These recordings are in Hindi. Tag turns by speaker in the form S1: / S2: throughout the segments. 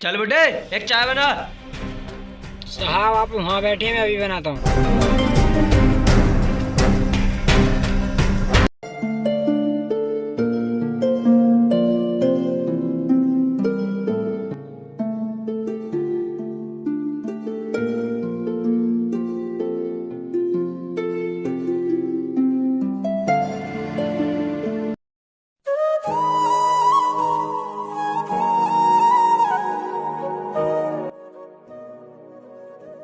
S1: चल बुड्ढे एक चाय बना।
S2: साहब आप वहाँ बैठे, मैं अभी बनाता हूँ।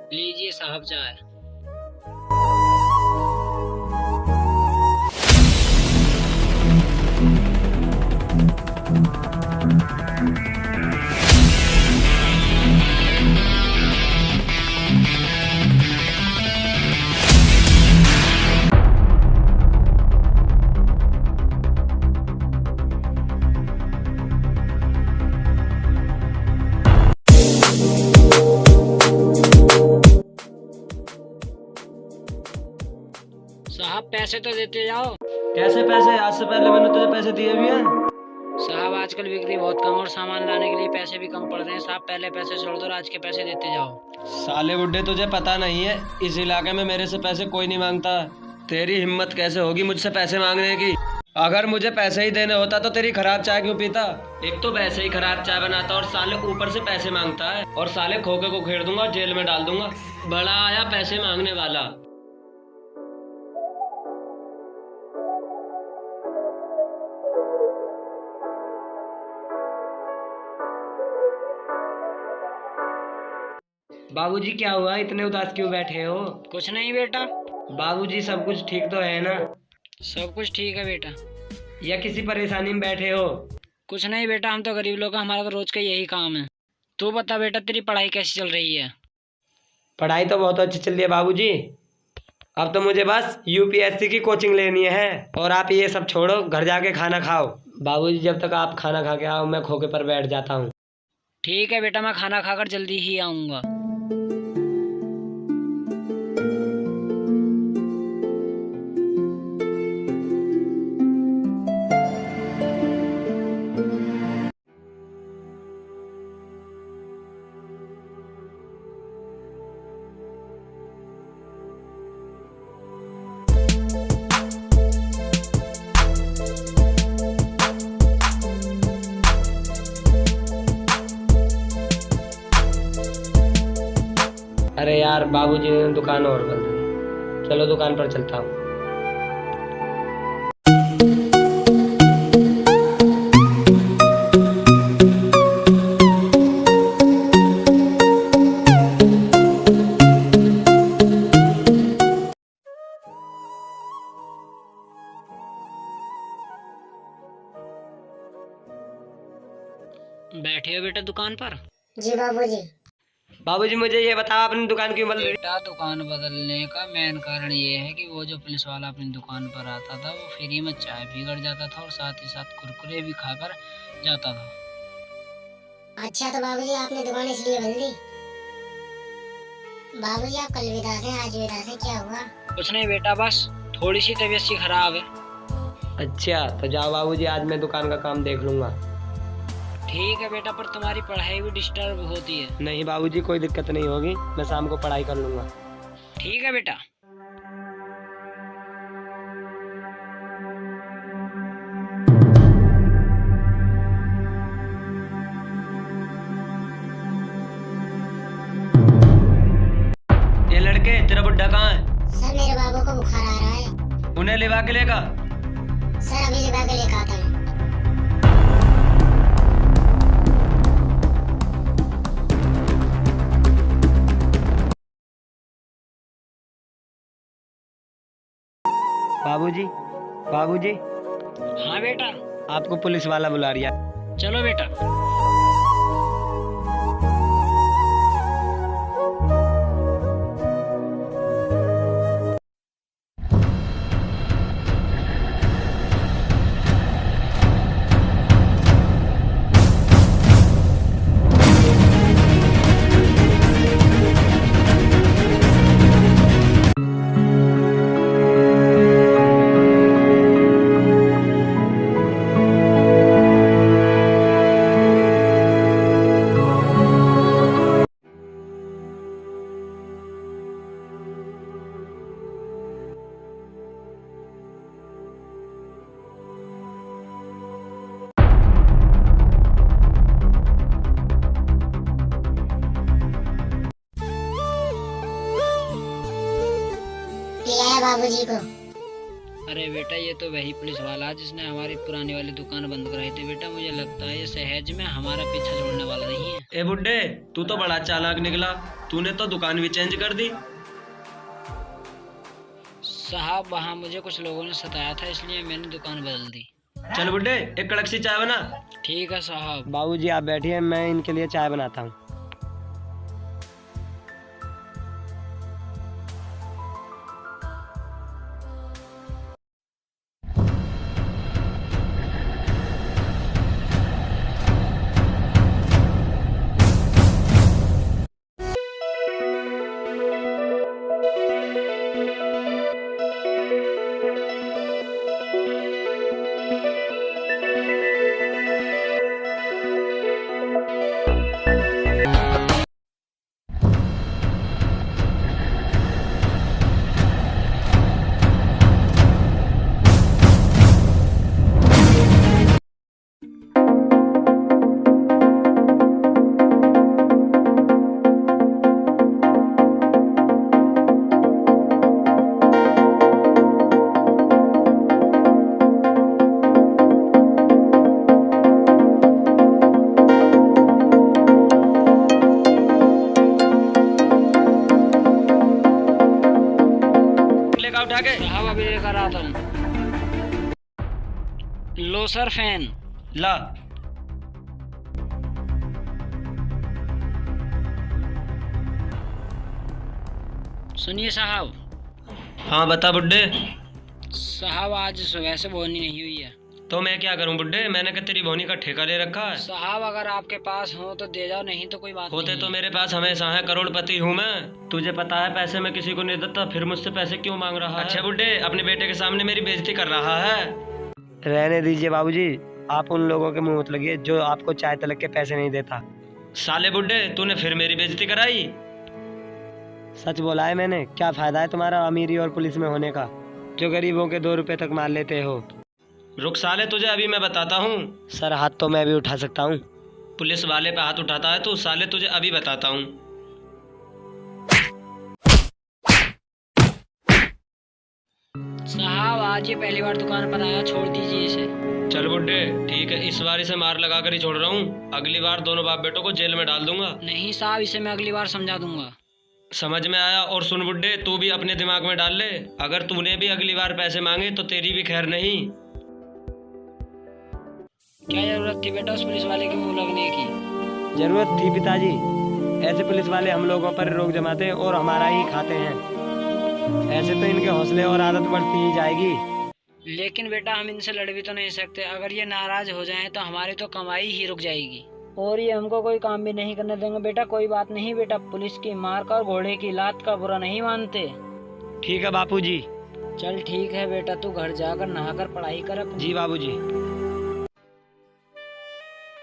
S2: लीजिए साहब चाय। साहब पैसे तो देते जाओ।
S1: कैसे पैसे? आज से पहले मैंने तुझे पैसे दिए भी हैं।
S2: साहब आजकल बिक्री बहुत कम और सामान लाने के लिए पैसे भी कम पड़ रहे हैं। साहब पहले पैसे छोड़ दो और आज के पैसे देते जाओ।
S1: साले बुड्ढे तुझे पता नहीं है, इस इलाके में मेरे से पैसे कोई नहीं मांगता। तेरी हिम्मत कैसे होगी मुझसे पैसे मांगने की? अगर मुझे पैसे ही देने होता तो तेरी खराब चाय क्यों पीता? एक तो वैसे ही खराब चाय बनाता और साले ऊपर से पैसे मांगता है। और साले खोखे को खेड़ दूंगा, जेल में डाल दूंगा। बड़ा आया पैसे मांगने वाला। बाबूजी क्या हुआ, इतने उदास क्यों बैठे हो?
S2: कुछ नहीं बेटा।
S1: बाबूजी सब कुछ ठीक तो है ना?
S2: सब कुछ ठीक है बेटा।
S1: या किसी परेशानी में बैठे हो?
S2: कुछ नहीं बेटा, हम तो गरीब लोग हैं, हमारा तो रोज का यही काम है। तू बता बेटा, तेरी पढ़ाई कैसी चल रही है?
S1: पढ़ाई तो बहुत अच्छी चल रही है बाबूजी। अब तो मुझे बस यूपीएससी की कोचिंग लेनी है। और आप ये सब छोड़ो, घर जाके खाना खाओ। बाबूजी जब तक आप खाना खा के आओ मैं खोखे पर बैठ जाता हूँ।
S2: ठीक है बेटा, मैं खाना खाकर जल्दी ही आऊँगा।
S1: अरे यार बाबूजी ने दुकान और बंद की। चलो दुकान पर चलता हूँ।
S2: बैठे हो बेटा दुकान पर?
S3: जी बाबूजी।
S1: बाबूजी मुझे ये बताओ, अपनी दुकान क्यों बंद?
S2: बेटा दुकान बदलने का मेन कारण ये है कि वो जो पुलिस वाला अपनी दुकान पर आता था वो फ्री में चाय भी कर जाता था और साथ ही साथ कुरकुरे भी खाकर जाता था।
S3: अच्छा तो बाबूजी आपने दुकान इसलिए बंद दी? बाबूजी आप कल विदा थे, आज विदा थे, क्या हुआ?
S2: कुछ नहीं बेटा, बस थोड़ी सी तबीयत सी खराब है।
S1: अच्छा तो जाओ बाबूजी, आज मैं दुकान का काम देख लूंगा।
S2: ठीक है बेटा, पर तुम्हारी पढ़ाई भी डिस्टर्ब होती है।
S1: नहीं बाबूजी कोई दिक्कत नहीं होगी, मैं शाम को पढ़ाई कर लूंगा।
S2: ठीक है बेटा।
S1: ये लड़के, तेरा बुड्ढा कहाँ है?
S3: सर मेरे बाबू को बुखार आ रहा है।
S1: उन्हें लिवा के लेगा।
S3: सर अभी लिवा के लेकर आता हूँ।
S1: बाबूजी, बाबूजी,
S2: हाँ बेटा।
S1: आपको पुलिस वाला बुला रहा है।
S2: चलो बेटा।
S3: बाबूजी को?
S2: अरे बेटा ये तो वही पुलिस वाला है जिसने हमारी पुरानी वाली दुकान बंद कराई थी। बेटा मुझे लगता है ये सहज में हमारा पीछा छोड़ने वाला नहीं है।
S1: ए बुड्ढे, तू तो बड़ा चालाक निकला। तूने तो दुकान भी चेंज कर दी।
S2: साहब वहाँ मुझे कुछ लोगों ने सताया था इसलिए मैंने दुकान बदल दी।
S1: चल बुड्ढे, एक कड़क सी चाय बना।
S2: ठीक है साहब।
S1: बाबूजी आप बैठिए, मैं इनके लिए चाय बनाता हूँ। उठा के
S2: साहब अभी लेकर आता हूँ। लो सर फैन।
S1: ला।
S2: सुनिए साहब।
S1: हाँ बता बुड्ढे।
S2: साहब आज सुबह से बोनी नहीं हुई है।
S1: तो मैं क्या करूं बुड्ढे, मैंने क्या तेरी बोनी का ठेका ले रखा है?
S2: साहब अगर आपके पास हो तो दे जाओ, नहीं तो कोई बात
S1: होते
S2: नहीं।
S1: तो मेरे पास हमेशा है, करोड़पति हूँ मैं। तुझे पता है पैसे मैं किसी को नहीं देता, फिर मुझसे पैसे क्यों मांग रहा है? अच्छा बुड्ढे, अपने बेटे के सामने मेरी बेइज्जती कर रहा है। रहने दीजिए बाबूजी, आप उन लोगों के मुंह मत लगिए जो आपको चाय तलक के पैसे नहीं देता। साले बुड्ढे, तूने फिर मेरी बेइज्जती कराई। सच बोला है मैंने। क्या फायदा है तुम्हारा अमीरी और पुलिस में होने का, जो गरीबों के 2 रुपए तक मार लेते हो। रुक साले, तुझे अभी मैं बताता हूँ। सर हाथ तो मैं भी उठा सकता हूँ। पुलिस वाले पे हाथ उठाता है तो साले तुझे अभी बताता हूँ।
S2: साहब आज ये पहली बार दुकान पर आया, छोड़ दीजिए इसे।
S1: चल बुड्ढे ठीक है, इस बार इसे मार लगा कर ही छोड़ रहा हूँ, अगली बार दोनों बाप बेटों को जेल में डाल दूंगा।
S2: नहीं साहब, इसे मैं अगली बार समझा दूंगा।
S1: समझ में आया? और सुन बुड्ढे, तू भी अपने दिमाग में डाल ले, अगर तूने भी अगली बार पैसे मांगे तो तेरी भी खैर नहीं।
S2: क्या जरूरत थी बेटा उस पुलिस वाले के मुंह लगने की?
S1: जरूरत थी पिताजी, ऐसे पुलिस वाले हम लोगों पर रोक जमाते हैं और हमारा ही खाते हैं। ऐसे तो इनके हौसले और आदत बढ़ती ही जाएगी।
S2: लेकिन बेटा हम इनसे लड़ भी तो नहीं सकते, अगर ये नाराज हो जाएं तो हमारी तो कमाई ही रुक जाएगी और ये हमको कोई काम भी नहीं करने देंगे। बेटा कोई बात नहीं बेटा, पुलिस की मार का और घोड़े की लात का बुरा नहीं मानते।
S1: ठीक है बापूजी।
S2: चल ठीक है बेटा, तू घर जाकर नहाकर पढ़ाई कर अपनी।
S1: जी बाबूजी।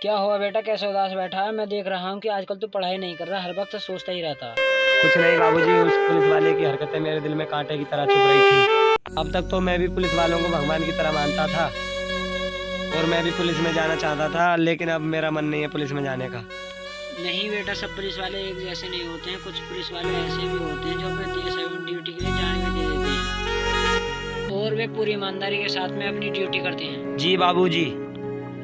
S2: क्या हुआ बेटा, कैसे उदास बैठा है? मैं देख रहा हूँ कि आजकल तू पढ़ाई नहीं कर रहा, हर वक्त सोचता ही रहता।
S1: कुछ नहीं बाबूजी, उस पुलिस वाले की हरकतें मेरे दिल में कांटे की तरह चुभ रही थी। अब तक तो मैं भी पुलिस वालों को भगवान की तरह मानता था और मैं भी पुलिस में जाना चाहता था, लेकिन अब मेरा मन नहीं है पुलिस में जाने का।
S2: नहीं बेटा, सब पुलिस वाले एक जैसे नहीं होते हैं, कुछ पुलिस वाले ऐसे भी होते हैं जो अपने देश एवं ड्यूटी के लिए जान भी दे देते हैं और वे पूरी ईमानदारी के साथ में अपनी ड्यूटी करते हैं।
S1: जी बाबूजी।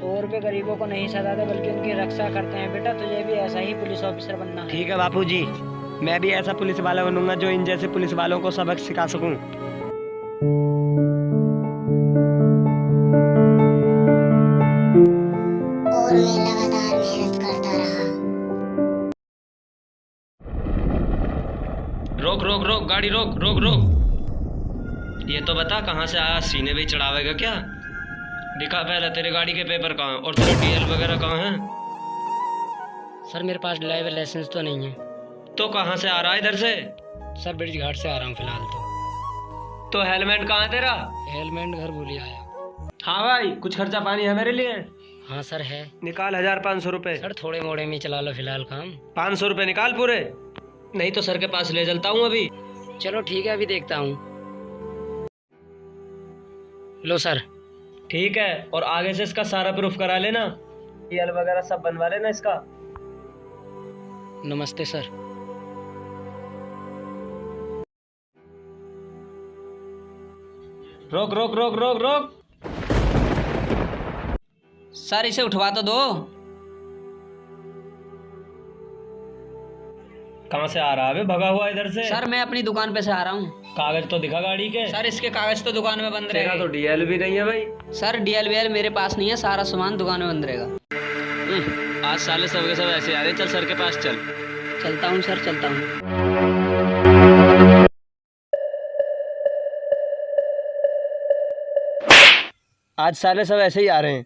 S2: और वे गरीबों को नहीं सताते बल्कि उनकी रक्षा करते हैं। बेटा तुझे भी ऐसा ही पुलिस ऑफिसर बनना है।
S1: ठीक है बापूजी, मैं भी ऐसा पुलिस वाला बनूंगा जो इन जैसे पुलिस वालों को सबक सिखा सकूं।
S3: और मैं लगातार मेहनत करता रहा।
S1: रोक रोक रोक, गाड़ी रोक रोक रोक। ये तो बता कहाँ से आया, सीने भी चढ़ावेगा क्या? दिखा पहले तेरे गाड़ी के पेपर कहाँ हैं और तेरे डीएल वगैरह कहाँ हैं?
S2: सर मेरे पास ड्राइवर लाइसेंस तो नहीं है।
S1: तो कहाँ से आ रहा है? इधर से?
S2: सर ब्रिज घाट से आ रहा हूँ फिलहाल
S1: तो हेलमेट कहाँ है तेरा?
S2: हेलमेट घर भूल आया।
S1: हाँ भाई, कुछ खर्चा पानी है मेरे लिए?
S2: हाँ सर है।
S1: निकाल 1500 रुपए।
S2: सर थोड़े मोड़े में चला लो फिलहाल काम।
S1: 500 रुपए निकाल पूरे, नहीं तो सर के पास ले चलता हूँ अभी।
S2: चलो ठीक है, अभी देखता हूँ। लो सर।
S1: ठीक है, और आगे से इसका सारा प्रूफ करा लेना, डीएल वगैरह सब बनवा लेना इसका।
S2: नमस्ते सर।
S1: रोक रोक रोक रोक रोक।
S2: सर इसे उठवा तो दो।
S1: कहाँ से आ रहा है बे भगा हुआ इधर से?
S2: सर मैं अपनी दुकान पे से आ रहा हूँ।
S1: कागज तो दिखा गाड़ी के।
S2: सर इसके कागज तो दुकान में बंद
S1: तेरा
S2: रहेगा।
S1: तो डीएल भी नहीं है भाई।
S2: सर डीएल वीएल मेरे पास नहीं है, सारा सामान दुकान में बंद रहेगा।
S1: आज साले सब के सब ऐसे आ रहे हैं। चल सर के पास चल।
S2: चलता हूँ सर, चलता हूँ।
S1: आज साले सब ऐसे ही आ रहे हैं।